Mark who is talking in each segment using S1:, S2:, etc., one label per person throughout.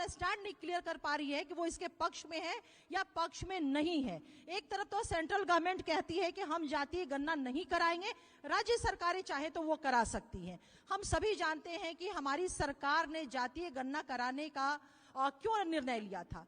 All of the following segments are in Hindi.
S1: अपना स्टैंड नहीं क्लियर कर पा रही है कि वो इसके पक्ष में है या पक्ष में नहीं है। एक तरफ तो सेंट्रल गवर्नमेंट कहती है कि हम जातीय गणना नहीं कराएंगे, राज्य सरकारें चाहे तो वो करा सकती हैं। हम सभी जानते हैं कि हमारी सरकार ने जातीय गणना कराने का क्यों निर्णय लिया था।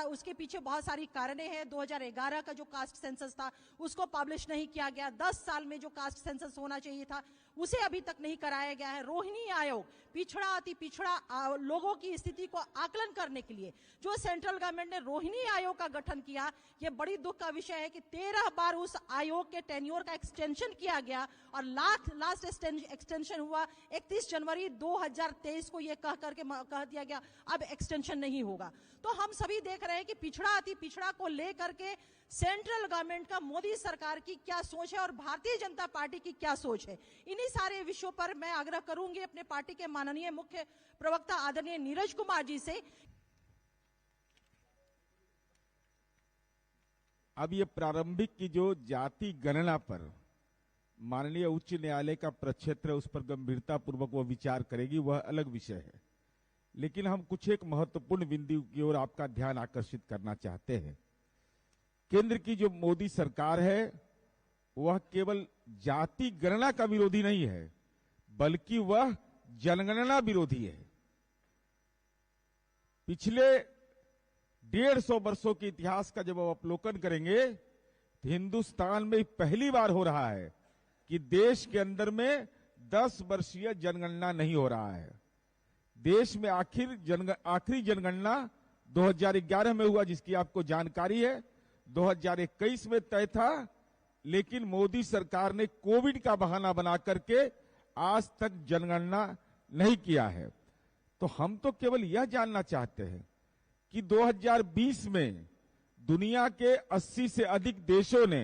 S1: उसके पीछे बहुत सारी कारणें हैं। 2011 का जो कास्ट सेंसस था उसको पब्लिश नहीं किया गया। 10 साल में जो कास्ट सेंसस होना चाहिए था उसे अभी तक नहीं कराया गया है। रोहिणी आयोग, पिछड़ा अति पिछड़ा लोगों की स्थिति को आकलन करने के लिए जो सेंट्रल गवर्नमेंट ने रोहिणी आयोग का गठन किया, यह बड़ी दुख का विषय है कि 13 बार उस आयोग के टेन्योर का एक्सटेंशन किया गया और लास्ट एक्सटेंशन हुआ 31 जनवरी 2023 को यह कह दिया गया अब एक्सटेंशन नहीं होगा। तो हम सभी देख रहे हैं कि पिछड़ा अति पिछड़ा को लेकर के सेंट्रल गवर्नमेंट का, मोदी सरकार की क्या सोच है और भारतीय जनता पार्टी की क्या सोच है। इन्हीं सारे विषयों पर मैं आग्रह करूंगी अपने पार्टी के माननीय मुख्य प्रवक्ता आदरणीय नीरज कुमार जी से।
S2: अब ये प्रारंभिक की जो जाति गणना पर माननीय उच्च न्यायालय का प्रक्षेत्र उस पर गंभीरता पूर्वक वो विचार करेगी, वह अलग विषय है। लेकिन हम कुछ एक महत्वपूर्ण बिंदु की ओर आपका ध्यान आकर्षित करना चाहते हैं। केंद्र की जो मोदी सरकार है वह केवल जाति गणना का विरोधी नहीं है, बल्कि वह जनगणना विरोधी है। पिछले 150 वर्षों के इतिहास का जब आप अवलोकन करेंगे तो हिंदुस्तान में पहली बार हो रहा है कि देश के अंदर में 10 वर्षीय जनगणना नहीं हो रहा है। देश में आखिरी जनगणना 2011 में हुआ, जिसकी आपको जानकारी है। 2021 में तय था, लेकिन मोदी सरकार ने कोविड का बहाना बना करके आज तक जनगणना नहीं किया है। तो हम तो केवल यह जानना चाहते हैं कि 2020 में दुनिया के 80 से अधिक देशों ने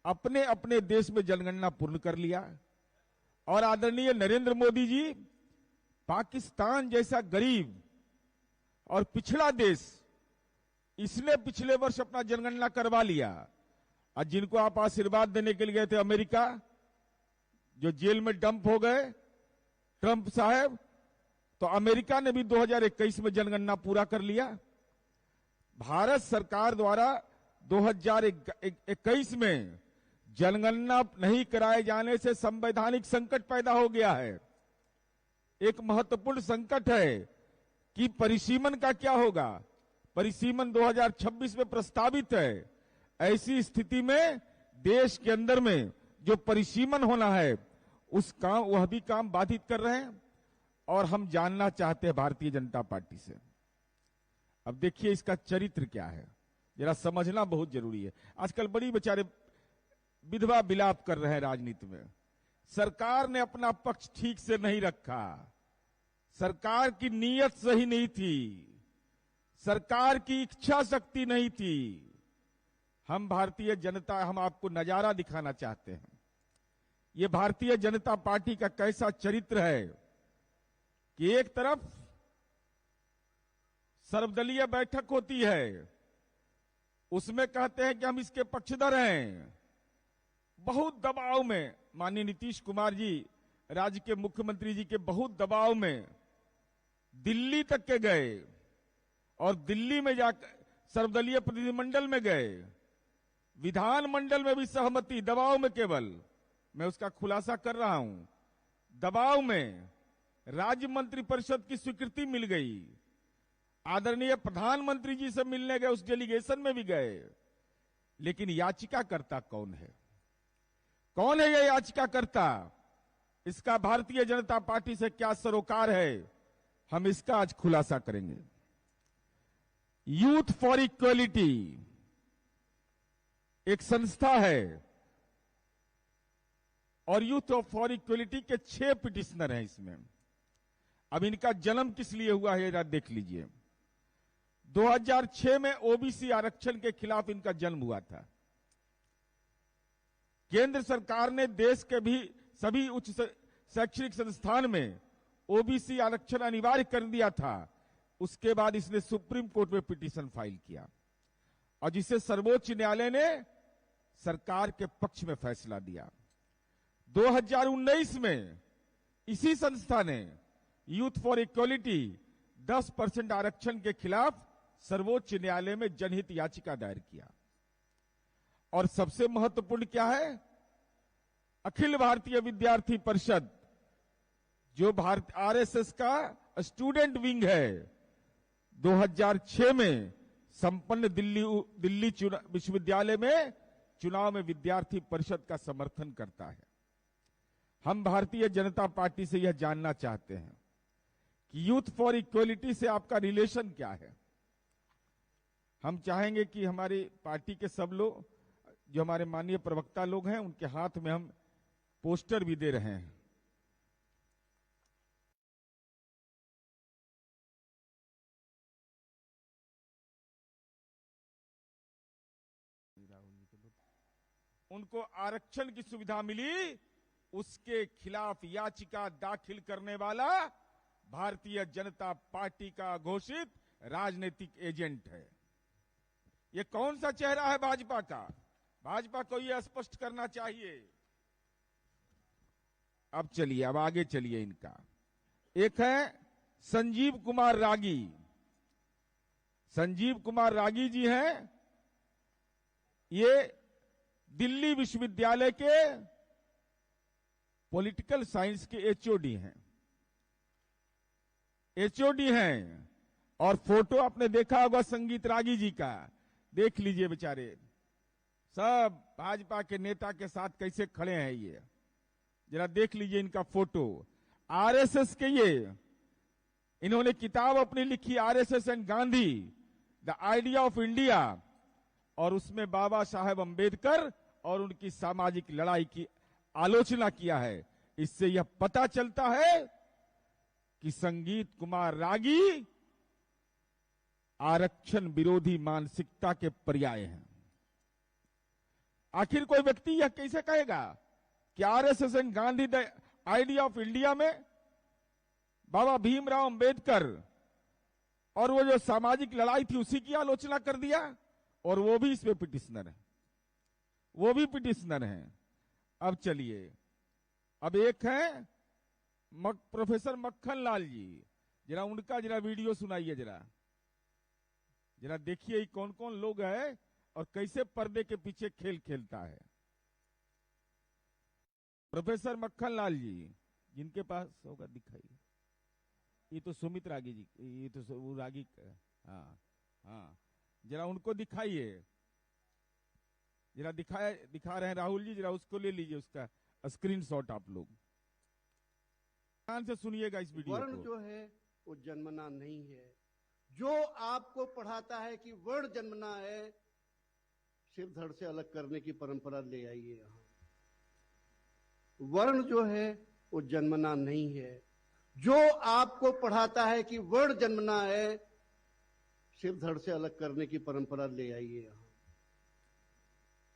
S2: अपने अपने देश में जनगणना पूर्ण कर लिया और आदरणीय नरेंद्र मोदी जी पाकिस्तान जैसा गरीब और पिछड़ा देश, इसने पिछले वर्ष अपना जनगणना करवा लिया। और जिनको आप आशीर्वाद देने के लिए गए थे अमेरिका, जो जेल में डंप हो गए ट्रंप साहब, तो अमेरिका ने भी 2021 में जनगणना पूरा कर लिया। भारत सरकार द्वारा 2021 में जनगणना नहीं कराए जाने से संवैधानिक संकट पैदा हो गया है। एक महत्वपूर्ण संकट है कि परिसीमन का क्या होगा। परिसीमन 2026 में प्रस्तावित है। ऐसी स्थिति में देश के अंदर में जो परिसीमन होना है वह भी काम बाधित कर रहे हैं। और हम जानना चाहते हैं भारतीय जनता पार्टी से, अब देखिए इसका चरित्र क्या है, जरा समझना बहुत जरूरी है। आजकल बड़ी बेचारे विधवा विलाप कर रहे हैं राजनीति में। सरकार ने अपना पक्ष ठीक से नहीं रखा, सरकार की नीयत सही नहीं थी, सरकार की इच्छा शक्ति नहीं थी। हम भारतीय जनता, हम आपको नजारा दिखाना चाहते हैं। ये भारतीय जनता पार्टी का कैसा चरित्र है कि एक तरफ सर्वदलीय बैठक होती है, उसमें कहते हैं कि हम इसके पक्षधर हैं। बहुत दबाव में माननीय नीतीश कुमार जी, राज्य के मुख्यमंत्री जी के बहुत दबाव में दिल्ली तक के गए और दिल्ली में जाकर सर्वदलीय प्रतिनिधिमंडल में गए, विधानमंडल में भी सहमति, दबाव में, केवल मैं उसका खुलासा कर रहा हूं, दबाव में राज्य मंत्री परिषद की स्वीकृति मिल गई। आदरणीय प्रधानमंत्री जी से मिलने गए, उस डेलीगेशन में भी गए। लेकिन याचिकाकर्ता कौन है? कौन है यह याचिकाकर्ता? इसका भारतीय जनता पार्टी से क्या सरोकार है, हम इसका आज खुलासा करेंगे। यूथ फॉर इक्वलिटी एक संस्था है और यूथ फॉर इक्वलिटी के 6 पिटिशनर हैं इसमें। अब इनका जन्म किस लिए हुआ है जरा देख लीजिए। 2006 में ओबीसी आरक्षण के खिलाफ इनका जन्म हुआ था। केंद्र सरकार ने देश के भी सभी उच्च शैक्षणिक संस्थान में ओबीसी आरक्षण अनिवार्य कर दिया था। उसके बाद इसने सुप्रीम कोर्ट में पिटीशन फाइल किया और जिसे सर्वोच्च न्यायालय ने सरकार के पक्ष में फैसला दिया। 2019 में इसी संस्था ने यूथ फॉर इक्वलिटी 10% आरक्षण के खिलाफ सर्वोच्च न्यायालय में जनहित याचिका दायर किया। और सबसे महत्वपूर्ण क्या है, अखिल भारतीय विद्यार्थी परिषद जो भारत आरएसएस का स्टूडेंट विंग है, 2006 में संपन्न दिल्ली विश्वविद्यालय में चुनाव में विद्यार्थी परिषद का समर्थन करता है। हम भारतीय जनता पार्टी से यह जानना चाहते हैं कि यूथ फॉर इक्वलिटी से आपका रिलेशन क्या है। हम चाहेंगे कि हमारी पार्टी के सब लोग, जो हमारे माननीय प्रवक्ता लोग हैं, उनके हाथ में हम पोस्टर भी दे रहे हैं। उनको आरक्षण की सुविधा मिली, उसके खिलाफ याचिका दाखिल करने वाला भारतीय जनता पार्टी का घोषित राजनीतिक एजेंट है। ये कौन सा चेहरा है भाजपा का? भाजपा को यह स्पष्ट करना चाहिए। अब चलिए, अब आगे चलिए। इनका एक है संजीव कुमार रागी। संजीव कुमार रागी जी हैं, ये दिल्ली विश्वविद्यालय के पॉलिटिकल साइंस के एचओडी हैं। एचओडी हैं। और फोटो आपने देखा होगा संगीत रागी जी का, देख लीजिए बेचारे सब भाजपा के नेता के साथ कैसे खड़े हैं। ये जरा देख लीजिए इनका फोटो। आरएसएस के ये इन्होंने किताब अपनी लिखी, RSS and Gandhi the idea of India, और उसमें बाबा साहेब अंबेडकर और उनकी सामाजिक लड़ाई की आलोचना किया है। इससे यह पता चलता है कि संगीत कुमार रागी आरक्षण विरोधी मानसिकता के पर्याय हैं। आखिर कोई व्यक्ति यह कैसे कहेगा कि RSS and Gandhi the idea of India में बाबा भीमराव अंबेडकर और वो जो सामाजिक लड़ाई थी उसी की आलोचना कर दिया, और वो भी इसमें पिटिशनर है, वो भी पिटिशनर हैं। अब चलिए, अब एक है प्रोफेसर मक्खन लाल जी, जरा उनका जरा वीडियो सुनाइए, जरा देखिए कौन कौन लोग हैं और कैसे पर्दे के पीछे खेल खेलता है। प्रोफेसर मक्खन लाल जी, जिनके पास होगा दिखाइए। ये तो सुमित रागी जी, ये तो वो रागी, हाँ हाँ, जरा उनको दिखाइए, जरा दिखा रहे हैं राहुल जी, जरा उसको ले लीजिए, उसका स्क्रीनशॉट आप लोग ध्यान से सुनिएगा इस वीडियो
S3: वर्ण
S2: को।
S3: जो है वो जन्मना नहीं है। जो आपको पढ़ाता है कि वर्ण जन्मना है, सिर धड़ से अलग करने की परंपरा ले आइए यहां। वर्ण जो है वो जन्मना नहीं है। जो आपको पढ़ाता है कि वर्ण जन्मना है, सिर धड़ से अलग करने की परंपरा ले आइए यहां।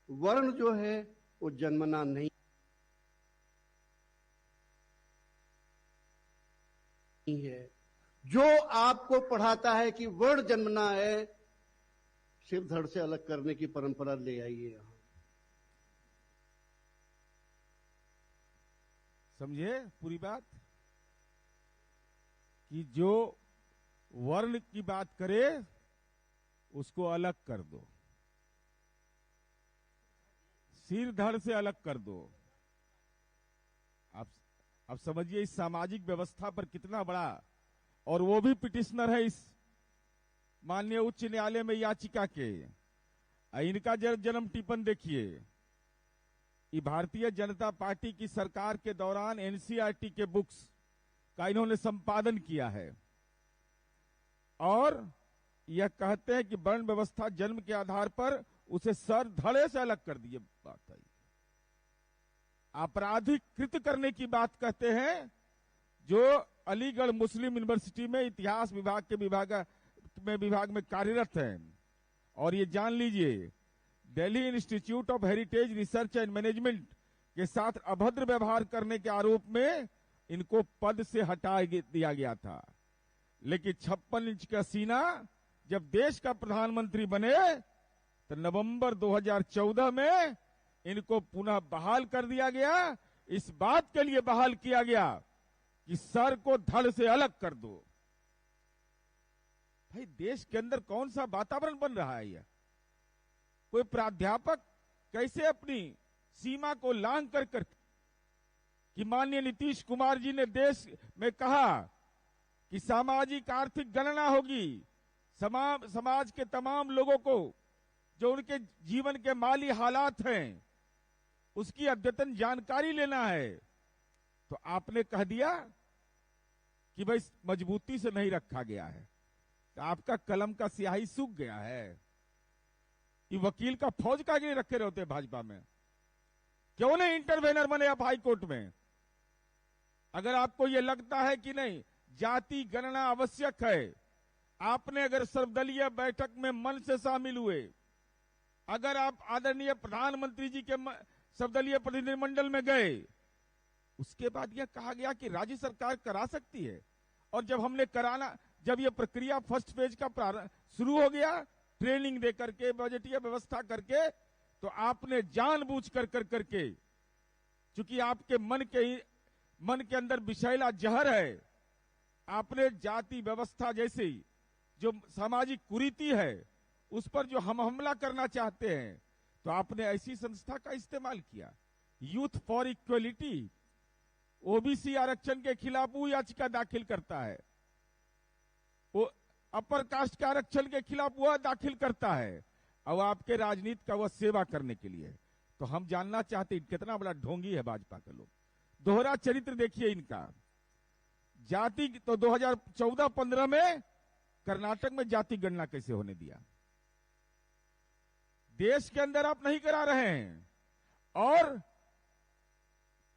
S3: वर्ण जो है वो जन्मना नहीं है। जो आपको पढ़ाता है कि वर्ण जन्मना है, सिर धड़ से अलग करने की परंपरा ले आइए यहां।
S2: समझे पूरी बात, कि जो वर्ण की बात करे उसको अलग कर दो, सिर धड़ से अलग कर दो। अब समझिए इस सामाजिक व्यवस्था पर कितना बड़ा, और वो भी पिटिशनर है इस माननीय उच्च न्यायालय में याचिका के। इनका जन्म टिप्पण देखिए। ये भारतीय जनता पार्टी की सरकार के दौरान एनसीईआरटी के बुक्स का इन्होंने संपादन किया है, और यह कहते हैं कि वर्ण व्यवस्था जन्म के आधार पर उसे सर धड़े से अलग कर दिए। बात आई आपराधिकृत करने की बात कहते हैं, जो अलीगढ़ मुस्लिम यूनिवर्सिटी में इतिहास विभाग में कार्यरत हैं। और ये जान लीजिए, Delhi institute of heritage research and management के साथ अभद्र व्यवहार करने के आरोप में इनको पद से हटा दिया गया था। लेकिन 56 इंच का सीना जब देश का प्रधानमंत्री बने तो नवंबर 2014 में इनको पुनः बहाल कर दिया गया। इस बात के लिए बहाल किया गया कि सर को धड़ से अलग कर दो। भाई देश के अंदर कौन सा वातावरण बन रहा है? यह कोई प्राध्यापक कैसे अपनी सीमा को लांघ कर कि माननीय नीतीश कुमार जी ने देश में कहा कि सामाजिक आर्थिक गणना होगी, समाज के तमाम लोगों को जो उनके जीवन के माली हालात हैं उसकी अद्यतन जानकारी लेना है। तो आपने कह दिया कि भाई मजबूती से नहीं रखा गया है, तो आपका कलम का स्याही सूख गया है। ये वकील का फौज का लिए रखे रहते भाजपा में, क्यों नहीं इंटरवेनर बने आप हाई कोर्ट में? अगर आपको यह लगता है कि नहीं जाति गणना आवश्यक है, आपने अगर सर्वदलीय बैठक में मन से शामिल हुए, अगर आप आदरणीय प्रधानमंत्री जी के सर्वदलीय प्रतिनिधिमंडल में गए, उसके बाद यह कहा गया कि राज्य सरकार करा सकती है। और जब हमने कराना, जब यह प्रक्रिया फर्स्ट फेज का शुरू हो गया, ट्रेनिंग दे करके, बजटीय व्यवस्था करके, तो आपने जानबूझ करके, चूंकि आपके मन के अंदर विषैला जहर है, आपने जाति व्यवस्था जैसी जो सामाजिक कुरीति है उस पर जो हम हमला करना चाहते हैं, तो आपने ऐसी संस्था का इस्तेमाल किया। यूथ फॉर इक्वलिटी ओबीसी आरक्षण के खिलाफ वो याचिका दाखिल करता है, वो अपर कास्ट के आरक्षण के खिलाफ वह दाखिल करता है, और आपके राजनीति का वह सेवा करने के लिए। तो हम जानना चाहते हैं कितना बड़ा ढोंगी है भाजपा के लोग। दोहरा चरित्र देखिए इनका। जाति तो 2014-15 में कर्नाटक में जाति गणना कैसे होने दिया? देश के अंदर आप नहीं करा रहे हैं, और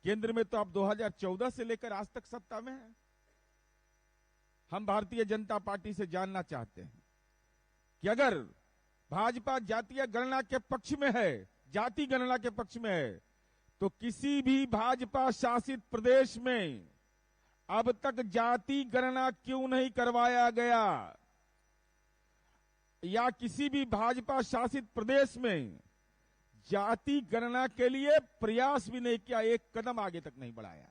S2: केंद्र में तो आप 2014 से लेकर आज तक सत्ता में हैं। हम भारतीय जनता पार्टी से जानना चाहते हैं कि अगर भाजपा जातीय गणना के पक्ष में है, जाति गणना के पक्ष में है, तो किसी भी भाजपा शासित प्रदेश में अब तक जाति गणना क्यों नहीं करवाया गया? या किसी भी भाजपा शासित प्रदेश में जाति गणना के लिए प्रयास भी नहीं किया, एक कदम आगे तक नहीं बढ़ाया।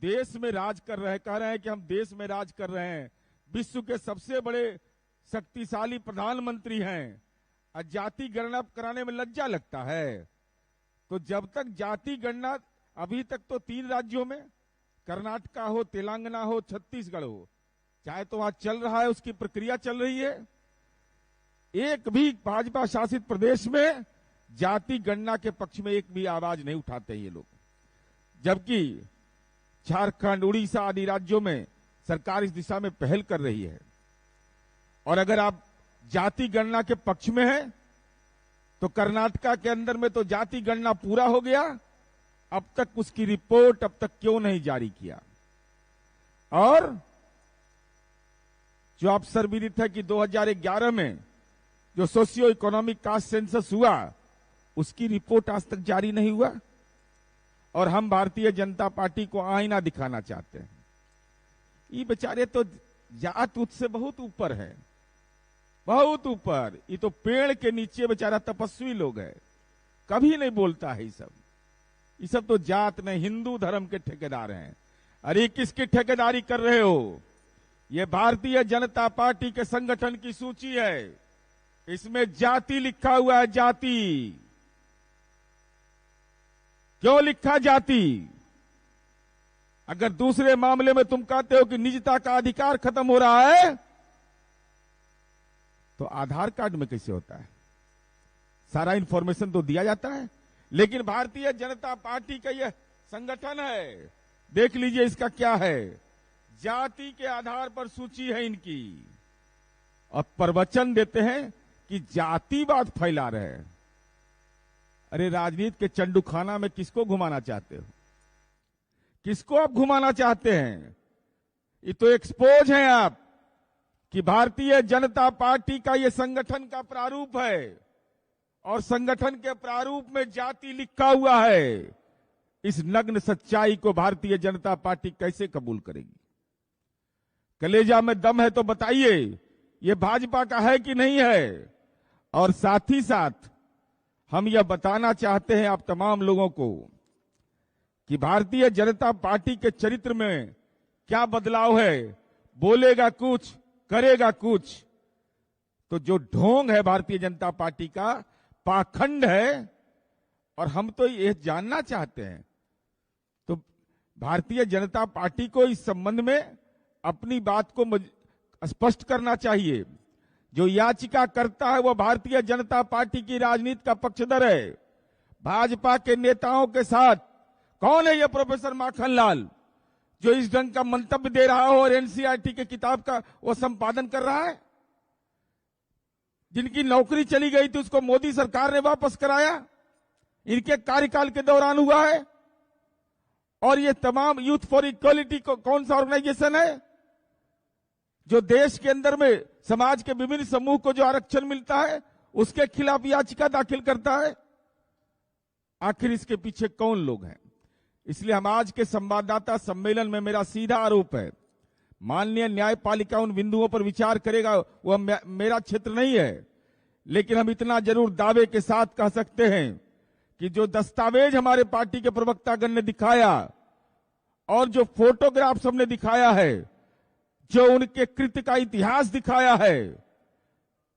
S2: देश में राज कर रहे, कह रहे हैं कि हम देश में राज कर रहे हैं, विश्व के सबसे बड़े शक्तिशाली प्रधानमंत्री हैं, और जाति गणना कराने में लज्जा लगता है। तो जब तक जाति गणना, अभी तक तो 3 राज्यों में, कर्नाटक हो, तेलंगाना हो, छत्तीसगढ़ हो, चाहे तो वहां चल रहा है, उसकी प्रक्रिया चल रही है, एक भी भाजपा शासित प्रदेश में जाति गणना के पक्ष में एक भी आवाज नहीं उठाते ये लोग। जबकि झारखंड, उड़ीसा आदि राज्यों में सरकार इस दिशा में पहल कर रही है। और अगर आप जाति गणना के पक्ष में हैं, तो कर्नाटक के अंदर में तो जाति गणना पूरा हो गया, अब तक उसकी रिपोर्ट अब तक क्यों नहीं जारी किया? और जो आप सर्वविदित है कि 2011 में जो सोशियो इकोनॉमिक कास्ट सेंसस हुआ, उसकी रिपोर्ट आज तक जारी नहीं हुआ। और हम भारतीय जनता पार्टी को आईना दिखाना चाहते हैं। ये बेचारे तो जात उत से बहुत ऊपर है, बहुत ऊपर। ये तो पेड़ के नीचे बेचारा तपस्वी लोग है, कभी नहीं बोलता है ये सब तो जात नहीं, हिंदू धर्म के ठेकेदार हैं। अरे किसकी ठेकेदारी कर रहे हो? ये भारतीय जनता पार्टी के संगठन की सूची है, इसमें जाति लिखा हुआ है। जाति क्यों लिखा जाति? अगर दूसरे मामले में तुम कहते हो कि निजता का अधिकार खत्म हो रहा है, तो आधार कार्ड में कैसे होता है? सारा इंफॉर्मेशन तो दिया जाता है। लेकिन भारतीय जनता पार्टी का यह संगठन है, देख लीजिए इसका क्या है, जाति के आधार पर सूची है इनकी, और प्रवचन देते हैं कि जातिवाद फैला रहे हैं। अरे राजनीति के चंडूखाना में किसको घुमाना चाहते हो? किसको आप घुमाना चाहते हैं? ये तो एक्सपोज हैं आप कि भारतीय जनता पार्टी का ये संगठन का प्रारूप है, और संगठन के प्रारूप में जाति लिखा हुआ है। इस नग्न सच्चाई को भारतीय जनता पार्टी कैसे कबूल करेगी? कलेजा में दम है तो बताइए, ये भाजपा का है कि नहीं है? और साथ ही साथ हम यह बताना चाहते हैं आप तमाम लोगों को कि भारतीय जनता पार्टी के चरित्र में क्या बदलाव है। बोलेगा कुछ, करेगा कुछ। तो जो ढोंग है भारतीय जनता पार्टी का, पाखंड है, और हम तो ये जानना चाहते हैं। तो भारतीय जनता पार्टी को इस संबंध में अपनी बात को स्पष्ट करना चाहिए। जो याचिका करता है वह भारतीय जनता पार्टी की राजनीति का पक्षधर है। भाजपा के नेताओं के साथ कौन है यह प्रोफेसर माखनलाल जो इस ढंग का मंतव्य दे रहा हो और एनसीईआरटी के किताब का वो संपादन कर रहा है? जिनकी नौकरी चली गई थी उसको मोदी सरकार ने वापस कराया, इनके कार्यकाल के दौरान हुआ है। और ये तमाम यूथ फॉर इक्वलिटी कौन सा ऑर्गेनाइजेशन है जो देश के अंदर में समाज के विभिन्न समूह को जो आरक्षण मिलता है उसके खिलाफ याचिका दाखिल करता है? आखिर इसके पीछे कौन लोग हैं? इसलिए हम आज के संवाददाता सम्मेलन में, मेरा सीधा आरोप है, माननीय न्यायपालिका उन बिंदुओं पर विचार करेगा, वह मेरा क्षेत्र नहीं है, लेकिन हम इतना जरूर दावे के साथ कह सकते हैं कि जो दस्तावेज हमारे पार्टी के प्रवक्तागण ने दिखाया और जो फोटोग्राफ्स हमने दिखाया है, जो उनके कृत्य का इतिहास दिखाया है,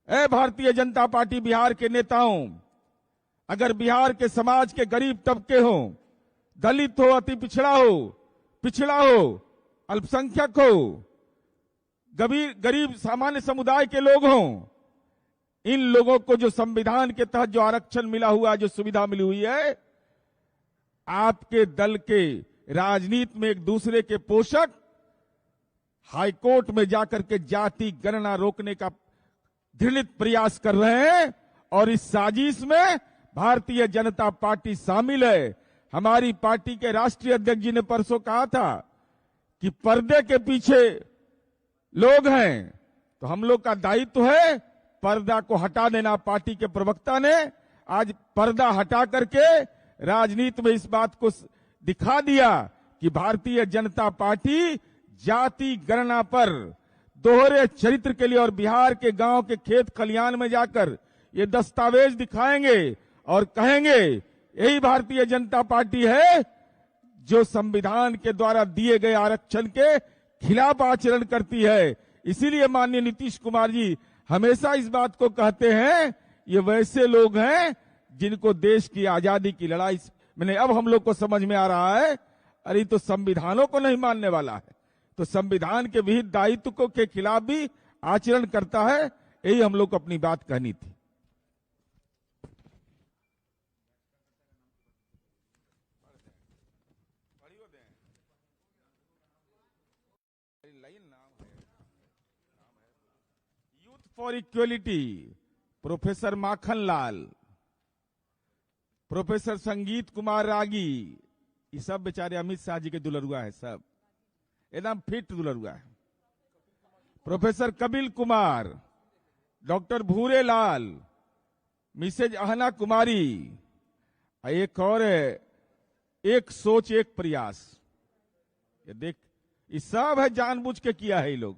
S2: ऐ भारतीय जनता पार्टी बिहार के नेताओं, अगर बिहार के समाज के गरीब तबके हो, दलित हो, अति पिछड़ा हो, अल्पसंख्यक हो, गरीब सामान्य समुदाय के लोग हों, इन लोगों को जो संविधान के तहत जो आरक्षण मिला हुआ, जो सुविधा मिली हुई है, आपके दल के राजनीति में एक दूसरे के पोषक हाईकोर्ट में जाकर के जाति गणना रोकने का घृणित प्रयास कर रहे हैं। और इस साजिश में भारतीय जनता पार्टी शामिल है। हमारी पार्टी के राष्ट्रीय अध्यक्ष जी ने परसों कहा था कि पर्दे के पीछे लोग हैं, तो हम लोग का दायित्व है पर्दा को हटा देना। पार्टी के प्रवक्ता ने आज पर्दा हटा करके राजनीति में इस बात को दिखा दिया कि भारतीय जनता पार्टी जाति गणना पर दोहरे चरित्र के लिए और बिहार के गांव के खेत खलियान में जाकर ये दस्तावेज दिखाएंगे और कहेंगे यही भारतीय जनता पार्टी है जो संविधान के द्वारा दिए गए आरक्षण के खिलाफ आचरण करती है। इसीलिए माननीय नीतीश कुमार जी हमेशा इस बात को कहते हैं, ये वैसे लोग हैं जिनको देश की आजादी की लड़ाई मैंने अब हम लोग को समझ में आ रहा है, अरे तो संविधानों को नहीं मानने वाला है, तो संविधान के विहित दायित्व को के खिलाफ भी आचरण करता है। यही हम लोग को अपनी बात कहनी थी। Youth for equality, professor Makhanlal, professor संगीत कुमार रागी, ये सब बेचारे अमित शाह जी के दुलरुआ है, सब एकदम फिट दुलरुआ है। प्रोफेसर कपिल कुमार, डॉक्टर भूरे लाल, मिसेज अहना कुमारी, एक और है एक सोच एक प्रयास। ये देख, ये सब है जानबूझ के किया है ये लोग,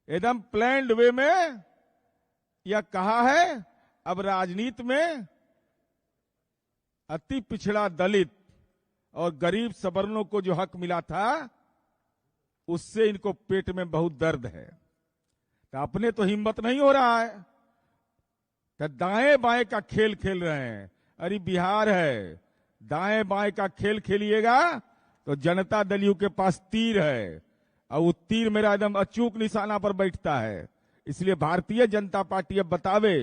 S2: एकदम प्लान्ड वे में। यह कहा है अब राजनीति में अति पिछड़ा दलित और गरीब सवर्णों को जो हक मिला था उससे इनको पेट में बहुत दर्द है। तो अपने तो हिम्मत नहीं हो रहा है, तो दाएं बाएं का खेल खेल रहे हैं। अरे बिहार है, दाएं बाएं का खेल खेलिएगा तो जनता दलियों के पास तीर है और वो तीर मेरा एकदम अचूक निशाना पर बैठता है। इसलिए भारतीय जनता पार्टी अब बतावे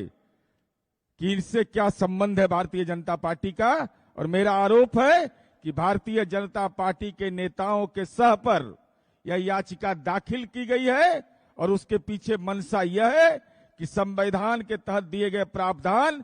S2: कि इनसे क्या संबंध है भारतीय जनता पार्टी का। और मेरा आरोप है कि भारतीय जनता पार्टी के नेताओं के सह पर यह याचिका दाखिल की गई है और उसके पीछे मंशा यह है कि संविधान के तहत दिए गए प्रावधान